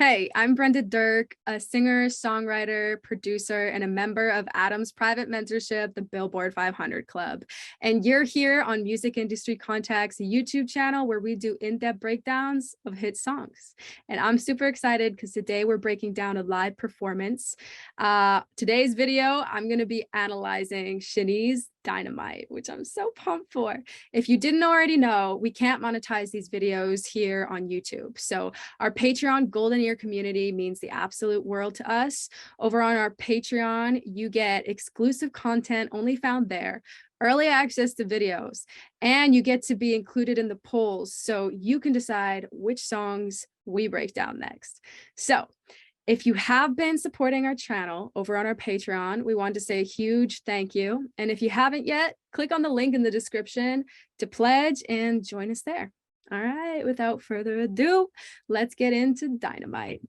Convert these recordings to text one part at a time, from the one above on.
Hey, I'm Brenda Dirk, a singer, songwriter, producer, and a member of Adam's private mentorship, the Billboard 500 Club. And you're here on Music Industry Contact's YouTube channel, where we do in-depth breakdowns of hit songs. And I'm super excited because today we're breaking down a live performance. Today's video, I'm going to be analyzing SHINee's Dynamite, which I'm so pumped for. If you didn't already know, we can't monetize these videos here on YouTube. So our Patreon Golden Ear community means the absolute world to us. Over on our Patreon, you get exclusive content only found there, early access to videos, and you get to be included in the polls so you can decide which songs we break down next. So if you have been supporting our channel over on our Patreon, we want to say a huge thank you. And if you haven't yet, click on the link in the description to pledge and join us there. All right, without further ado, let's get into Dynamite.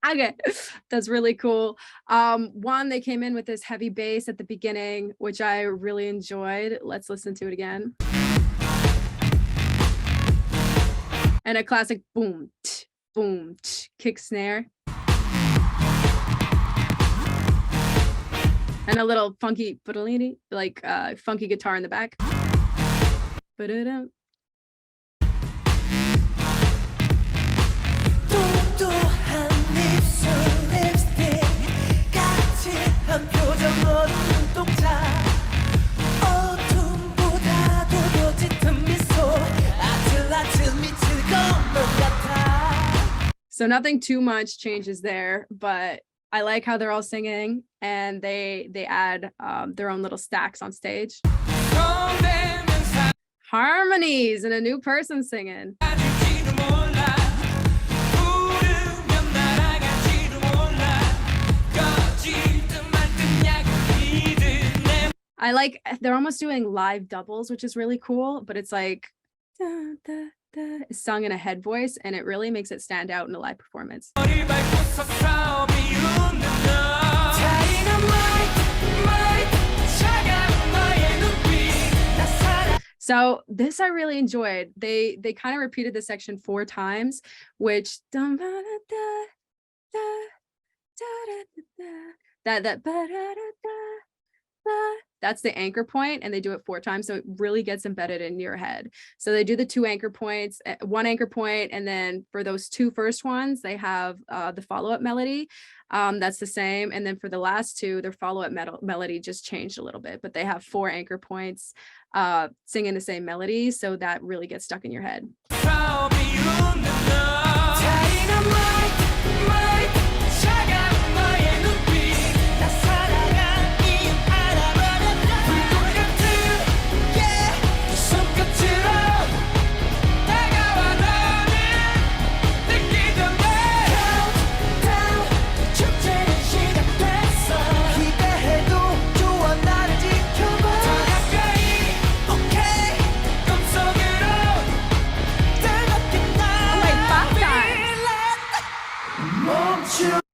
Okay, that's really cool. One, they came in with this heavy bass at the beginning, which I really enjoyed. Let's listen to it again. And a classic boom, tch, boom, tch, kick snare. And a little funky, like funky guitar in the back. Ba-da-da. So nothing too much changes there, but I like how they're all singing and they add their own little stacks on stage. Harmonies and a new person singing. I like, they're almost doing live doubles, which is really cool, but it's like, da, da, da, it's sung in a head voice, and it really makes it stand out in a live performance. So this I really enjoyed. They kind of repeated this section 4 times, which that's the anchor point, and they do it 4 times, so it really gets embedded in your head. So they do the 2 anchor points, 1 anchor point, and then for those 2 first ones, they have the follow-up melody. That's the same, and then for the last 2, their follow-up melody just changed a little bit, but they have 4 anchor points singing the same melody, so that really gets stuck in your head.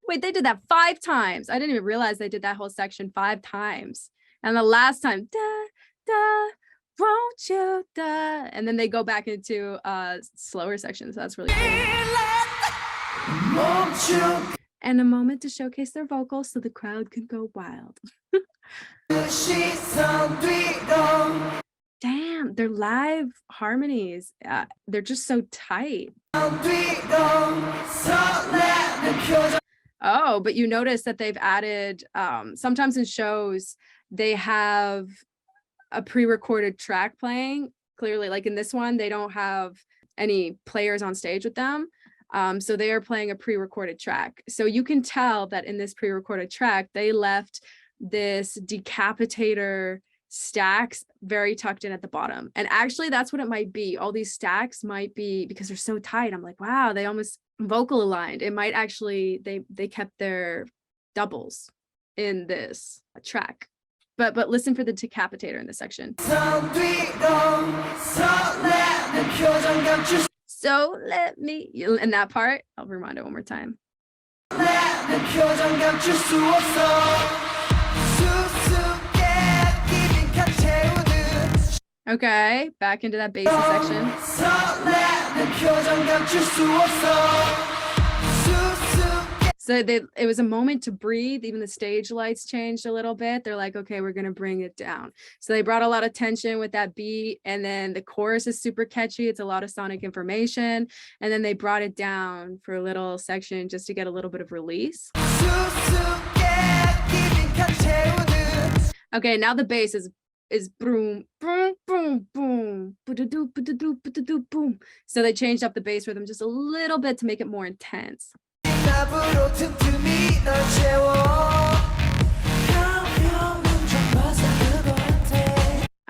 Wait, they did that 5 times. I didn't even realize they did that whole section 5 times. And the last time, da, da, won't you, da. And then they go back into slower sections. So that's really cool. And a moment to showcase their vocals so the crowd can go wild. Damn, their live harmonies, they're just so tight. Oh, but you notice that they've added, sometimes in shows, they have a pre-recorded track playing. Clearly, like in this one, they don't have any players on stage with them. So they are playing a pre-recorded track. So you can tell that in this pre-recorded track, they left this decapitator stacks very tucked in at the bottom. And actually that's what it might be. All these stacks might be, because they're so tight, I'm like, wow, they almost vocal aligned. It might actually, they kept their doubles in this track. But listen for the decapitator in this section. So let me, in that part, I'll rewind it one more time. Okay, back into that bassy section. So it was a moment to breathe. Even the stage lights changed a little bit. They're like, okay, we're gonna bring it down. So they brought a lot of tension with that beat, and then the chorus is super catchy. It's a lot of sonic information, and then they brought it down for a little section just to get a little bit of release. Okay, now the bass is boom, boom, boom, boom, boom. So they changed up the bass rhythm just a little bit to make it more intense.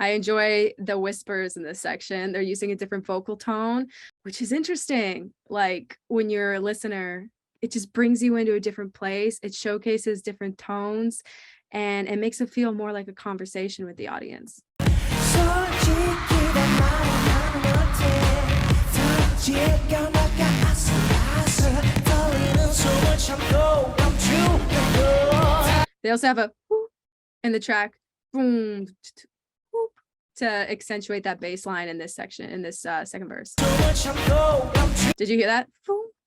I enjoy the whispers in this section. They're using a different vocal tone, which is interesting. Like when you're a listener, it just brings you into a different place. It showcases different tones, and it makes it feel more like a conversation with the audience. They also have a whoop in the track, boom, whoop, to accentuate that bass line in this section, in this second verse. Did you hear that?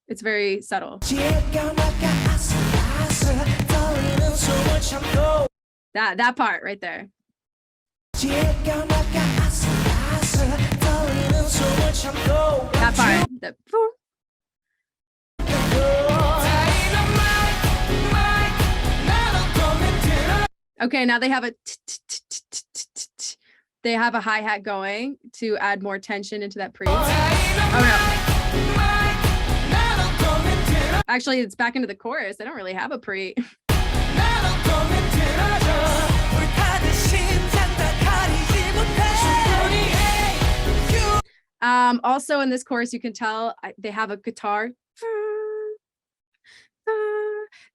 It's very subtle. That part right there. That part. The okay, now they have a they have a hi-hat going to add more tension into that pre. Oh no. Actually, it's back into the chorus. They don't really have a pre. Also in this chorus, you can tell they have a guitar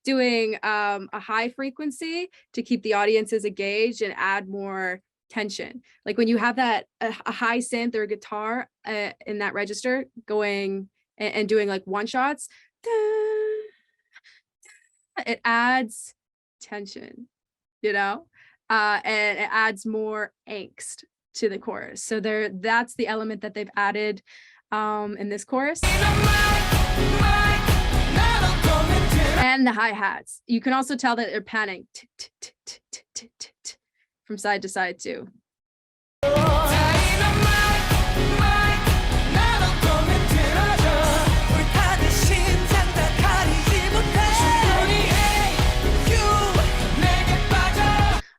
doing a high frequency to keep the audiences engaged and add more tension. Like when you have that a high synth or a guitar in that register going and doing like one shots, it adds tension, you know, and it adds more angst to the chorus. So that's the element that they've added in this chorus. And the hi-hats. You can also tell that they're panning from side to side too.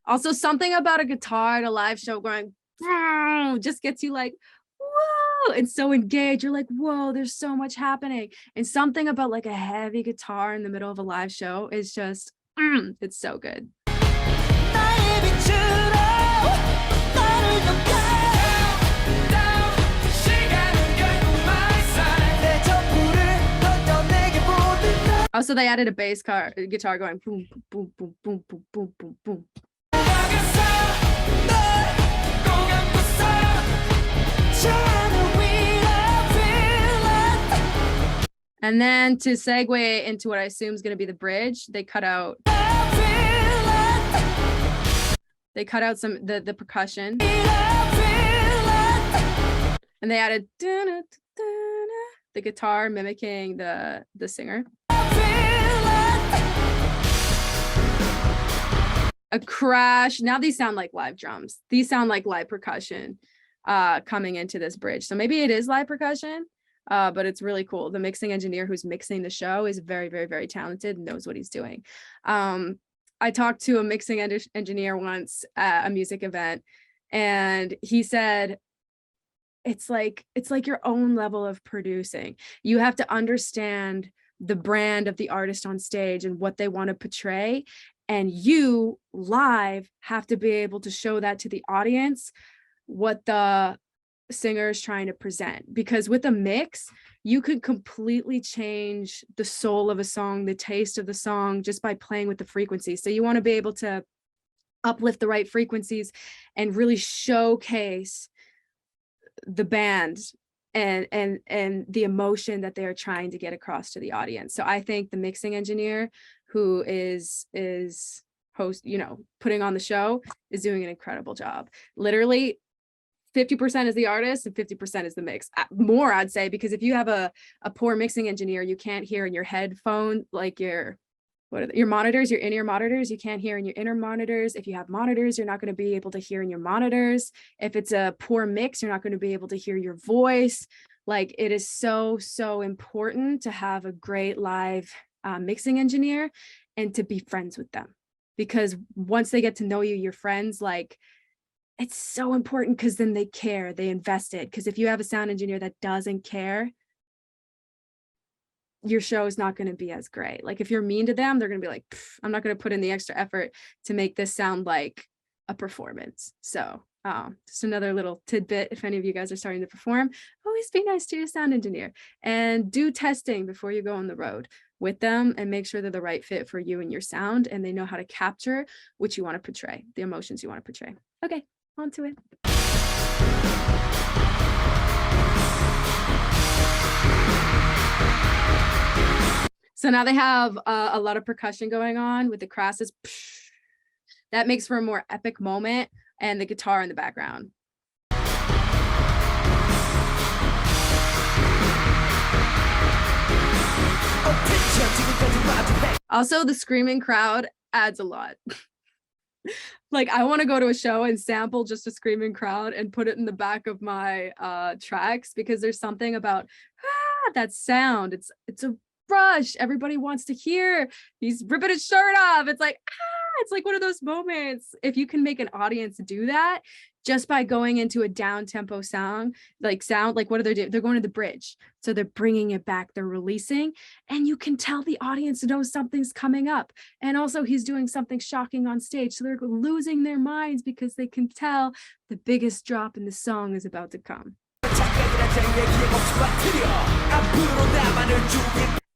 Also, something about a guitar at a live show going just gets you like, whoa, and so engaged. You're like, whoa, there's so much happening. And something about like a heavy guitar in the middle of a live show is just, it's so good. Also, they added a bass guitar going boom, boom, boom, boom, boom, boom, boom, boom. And then to segue into what I assume is going to be the bridge, they cut out some the percussion, and they added the guitar mimicking the singer. A crash. Now these sound like live drums. These sound like live percussion coming into this bridge. So maybe it is live percussion. But it's really cool. The mixing engineer who's mixing the show is very, very, very talented and knows what he's doing. I talked to a mixing engineer once at a music event, and he said, it's like your own level of producing. You have to understand the brand of the artist on stage and what they want to portray. And you live have to be able to show that to the audience, what the singer is trying to present. Because with a mix, you could completely change the soul of a song, the taste of the song, just by playing with the frequencies. So you want to be able to uplift the right frequencies and really showcase the band and the emotion that they are trying to get across to the audience. So I think the mixing engineer who is putting on the show is doing an incredible job. Literally 50% is the artist and 50% is the mix. More, I'd say, because if you have a poor mixing engineer, you can't hear in your headphone, like your monitors, your in-ear monitors, you can't hear in your inner monitors. If you have monitors, you're not going to be able to hear in your monitors. If it's a poor mix, you're not going to be able to hear your voice. Like, it is so, so important to have a great live mixing engineer and to be friends with them, because once they get to know you, your friends, like, it's so important, because then they care, they invested. Because if you have a sound engineer that doesn't care, your show is not going to be as great. Like, if you're mean to them, they're going to be like, I'm not going to put in the extra effort to make this sound like a performance. So just another little tidbit. If any of you guys are starting to perform, always be nice to your sound engineer and do testing before you go on the road with them, and make sure they're the right fit for you and your sound, and they know how to capture what you want to portray, the emotions you want to portray. Okay, on to it. So now they have a lot of percussion going on with the crasses. That makes for a more epic moment, and the guitar in the background. Also, the screaming crowd adds a lot. Like, I want to go to a show and sample just a screaming crowd and put it in the back of my tracks, because there's something about that sound. It's a rush. Everybody wants to hear. He's ripping his shirt off. It's like, it's like one of those moments. If you can make an audience do that just by going into a down tempo sound, like what are they doing? They're going to the bridge. So they're bringing it back. They're releasing, and you can tell the audience knows something's coming up. And also, he's doing something shocking on stage. So they're losing their minds because they can tell the biggest drop in the song is about to come.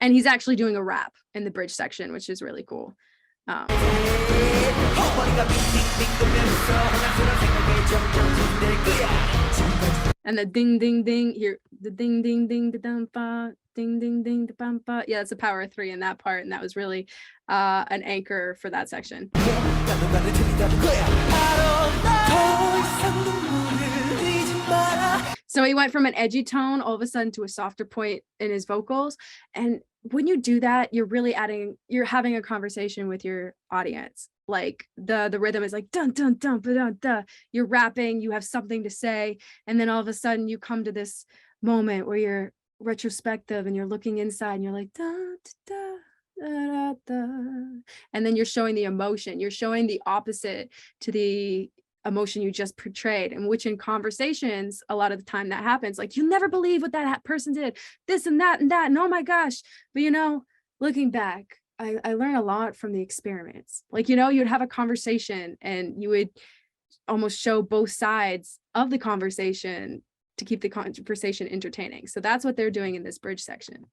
And he's actually doing a rap in the bridge section, which is really cool. And the ding ding ding here, the ding ding ding da dum ba, ding ding ding da bum ba. Yeah, it's a power of 3 in that part, and that was really an anchor for that section. So he went from an edgy tone all of a sudden to a softer point in his vocals. And when you do that, you're having a conversation with your audience. Like, the rhythm is like dun dun dun ba dun da. You're rapping, you have something to say, and then all of a sudden you come to this moment where you're retrospective and you're looking inside and you're like da da da da da, and then you're showing the emotion. You're showing the opposite to the emotion you just portrayed, and which in conversations a lot of the time that happens. Like, you'll never believe what that person did, this and that, and oh my gosh. But looking back, I learned a lot from the experiments. Like, you'd have a conversation and you would almost show both sides of the conversation to keep the conversation entertaining. So that's what they're doing in this bridge section.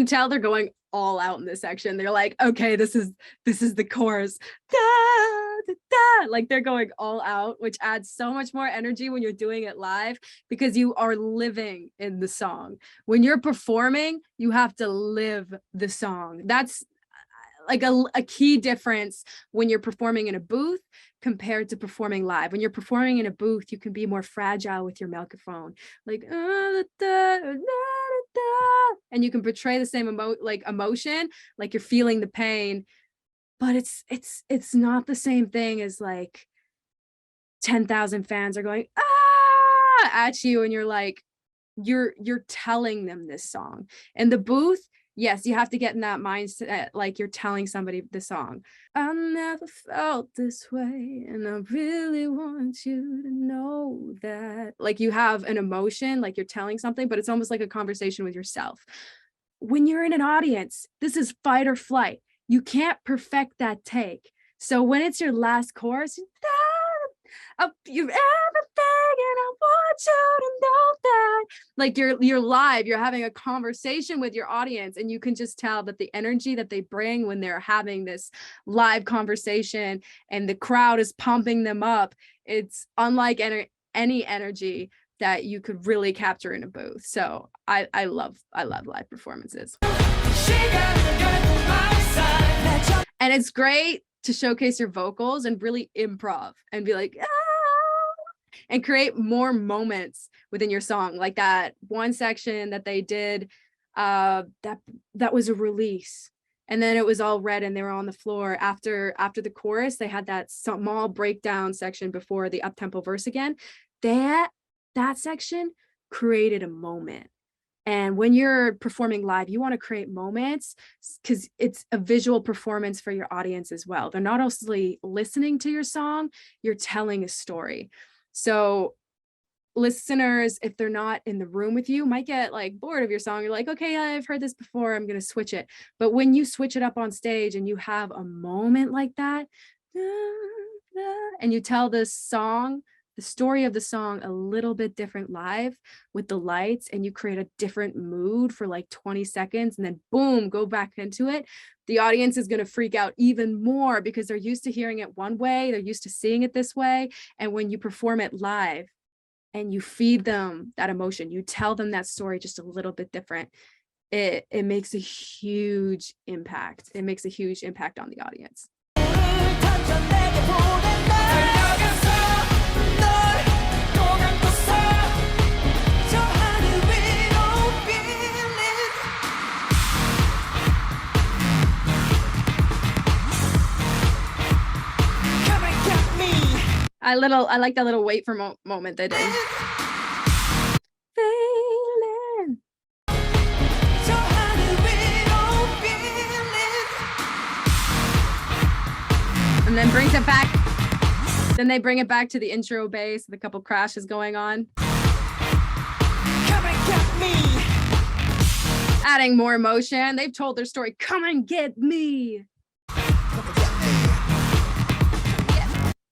can tell they're going all out in this section. They're like, okay, this is the chorus. Da, da, da. Like they're going all out, which adds so much more energy when you're doing it live because you are living in the song. When you're performing, you have to live the song. That's like a key difference when you're performing in a booth compared to performing live. When you're performing in a booth, you can be more fragile with your microphone, like and you can portray the same emotion, like you're feeling the pain, but it's not the same thing as like 10,000 fans are going at you, and you're like you're telling them this song. In the booth, yes, you have to get in that mindset, like you're telling somebody the song. I never felt this way, and I really want you to know that. Like you have an emotion, like you're telling something, but it's almost like a conversation with yourself. When you're in an audience, this is fight or flight. You can't perfect that take. So when it's your last chorus, you're everything, and I want you to know that. Like you're live, you're having a conversation with your audience, and you can just tell that the energy that they bring when they're having this live conversation and the crowd is pumping them up, it's unlike any energy that you could really capture in a booth. So I love live performances. And it's great to showcase your vocals and really improv and be like, and create more moments within your song. Like that one section that they did, that was a release, and then it was all red and they were on the floor. After the chorus, they had that small breakdown section before the up-tempo verse again. That section created a moment. And when you're performing live, you want to create moments because it's a visual performance for your audience as well. They're not only listening to your song, you're telling a story. So listeners, if they're not in the room with you, might get like bored of your song. You're like, okay, I've heard this before, I'm going to switch it. But when you switch it up on stage and you have a moment like that, and you tell the story of the song a little bit different live with the lights, and you create a different mood for like 20 seconds and then boom, go back into it, the audience is going to freak out even more because they're used to hearing it one way, they're used to seeing it this way. And when you perform it live and you feed them that emotion, you tell them that story just a little bit different, it makes a huge impact. It makes a huge impact on the audience. I like that little wait for moment they did. Feeling. And then brings it back. Then they bring it back to the intro bass with a couple crashes going on. Come and get me. Adding more emotion. They've told their story. Come and get me.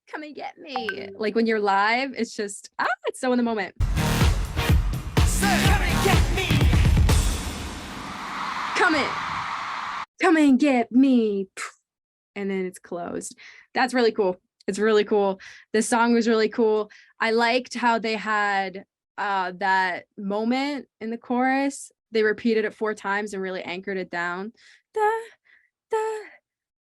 Come and get me. Like when you're live, it's just it's so in the moment. Come and get me. Come and get me. And then it's closed. That's really cool. It's really cool. This song was really cool. I liked how they had that moment in the chorus. They repeated it 4 times and really anchored it down. Da, da,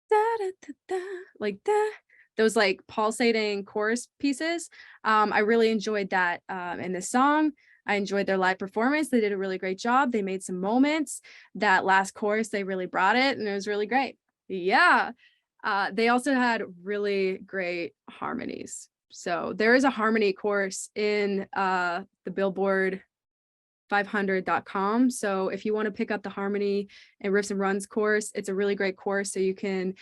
da, da, da, da, like that. Those like pulsating chorus pieces. I really enjoyed that in this song. I enjoyed their live performance. They did a really great job. They made some moments. That last chorus, they really brought it, and it was really great. Yeah. They also had really great harmonies. So there is a harmony course in the Billboard 500.com. So if you want to pick up the harmony and riffs and runs course, it's a really great course. So you can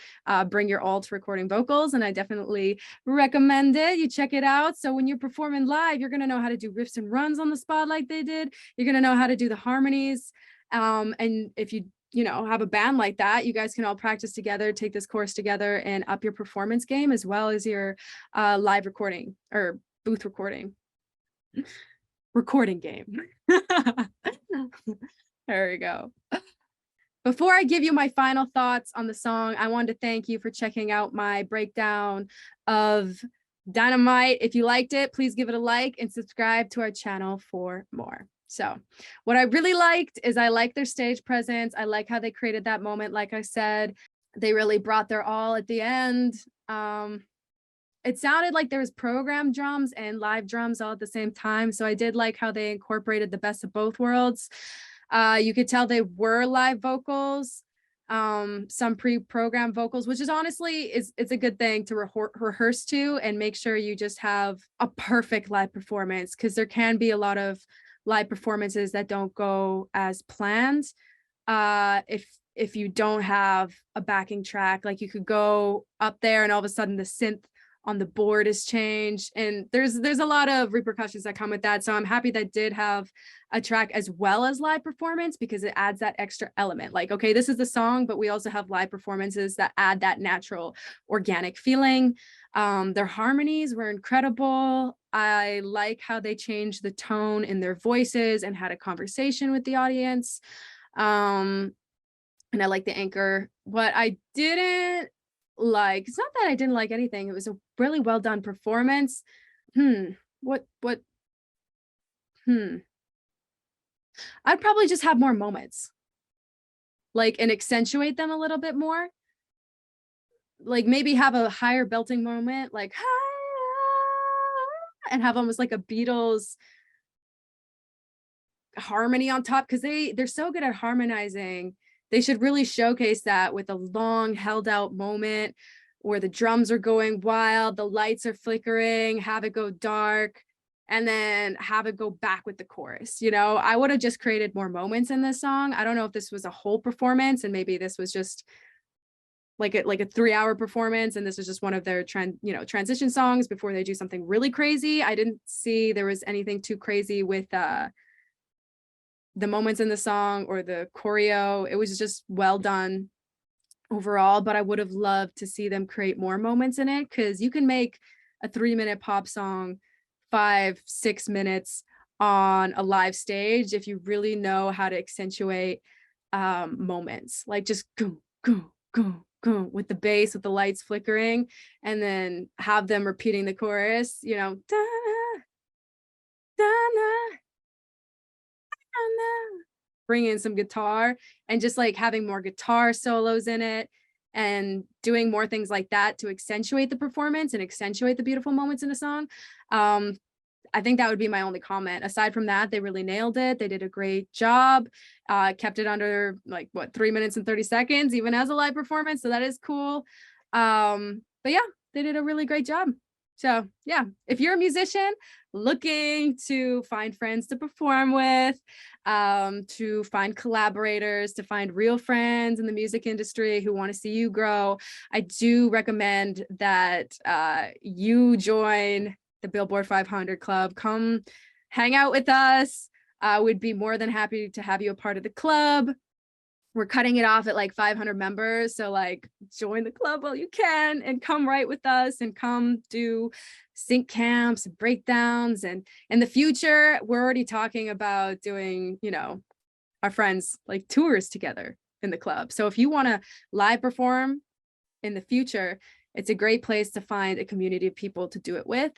bring your alt recording vocals, and I definitely recommend it. You check it out. So when you're performing live, you're going to know how to do riffs and runs on the spot like they did. You're going to know how to do the harmonies. And if you have a band like that, you guys can all practice together, take this course together, and up your performance game as well as your live recording or booth recording game. There we go. Before I give you my final thoughts on the song, I wanted to thank you for checking out my breakdown of Dynamite. If you liked it, please give it a like and subscribe to our channel for more. So what I really liked is I like their stage presence. I like how they created that moment. Like I said, they really brought their all at the end. It sounded like there was programmed drums and live drums all at the same time. So I did like how they incorporated the best of both worlds. You could tell they were live vocals, some pre-programmed vocals, which is honestly it's a good thing to rehearse to and make sure you just have a perfect live performance, because there can be a lot of live performances that don't go as planned. If you don't have a backing track, like you could go up there and all of a sudden the synth on the board is changed, and there's a lot of repercussions that come with that. So I'm happy that did have a track as well as live performance, because it adds that extra element. Like, okay, this is the song, but we also have live performances that add that natural organic feeling. Their harmonies were incredible. I like how they changed the tone in their voices and had a conversation with the audience. And I like the anchor. What I didn't like, it's not that I didn't like anything, it was a really well done performance. I'd probably just have more moments, like, and accentuate them a little bit more, like maybe have a higher belting moment, like and have almost like a Beatles harmony on top, because they're so good at harmonizing. They should really showcase that with a long held out moment where the drums are going wild, the lights are flickering, have it go dark, and then have it go back with the chorus. You know, I would have just created more moments in this song. I don't know if this was a whole performance and maybe this was just like a 3-hour performance and this was just one of their transition songs before they do something really crazy. I didn't see there was anything too crazy with the moments in the song or the choreo. It was just well done overall, but I would have loved to see them create more moments in it, because you can make a 3-minute pop song 5-6 minutes on a live stage if you really know how to accentuate moments, like just go go go go with the bass, with the lights flickering, and then have them repeating the chorus, you know, da, da, da, bring in some guitar and just like having more guitar solos in it and doing more things like that to accentuate the performance and accentuate the beautiful moments in a song. I think that would be my only comment. Aside from that, they really nailed it. They did a great job, kept it under like 3 minutes and 30 seconds, even as a live performance. So that is cool. But yeah, they did a really great job. So yeah, if you're a musician looking to find friends to perform with, to find collaborators, to find real friends in the music industry who want to see you grow, I do recommend that you join the Billboard 500 Club. Come hang out with us. We'd be more than happy to have you a part of the club. We're cutting it off at like 500 members. So like join the club while you can and come write with us and come do sync camps and breakdowns. And in the future, we're already talking about doing, you know, our friends like tours together in the club. So if you want to live perform in the future, it's a great place to find a community of people to do it with.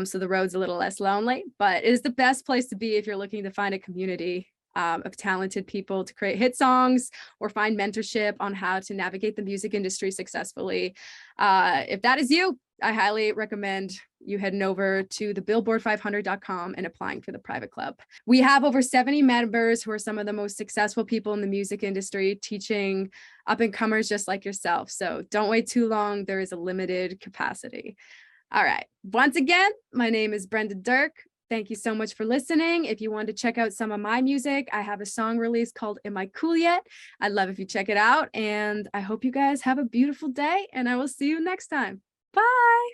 So the road's a little less lonely, but it is the best place to be if you're looking to find a community of talented people to create hit songs or find mentorship on how to navigate the music industry successfully. If that is you, I highly recommend you heading over to the billboard500.com and applying for the private club. We have over 70 members who are some of the most successful people in the music industry, teaching up and comers just like yourself. So don't wait too long. There is a limited capacity. All right. Once again, my name is Brenda Dirk. Thank you so much for listening. If you want to check out some of my music, I have a song release called Am I Cool Yet? I'd love if you check it out. And I hope you guys have a beautiful day, and I will see you next time. Bye.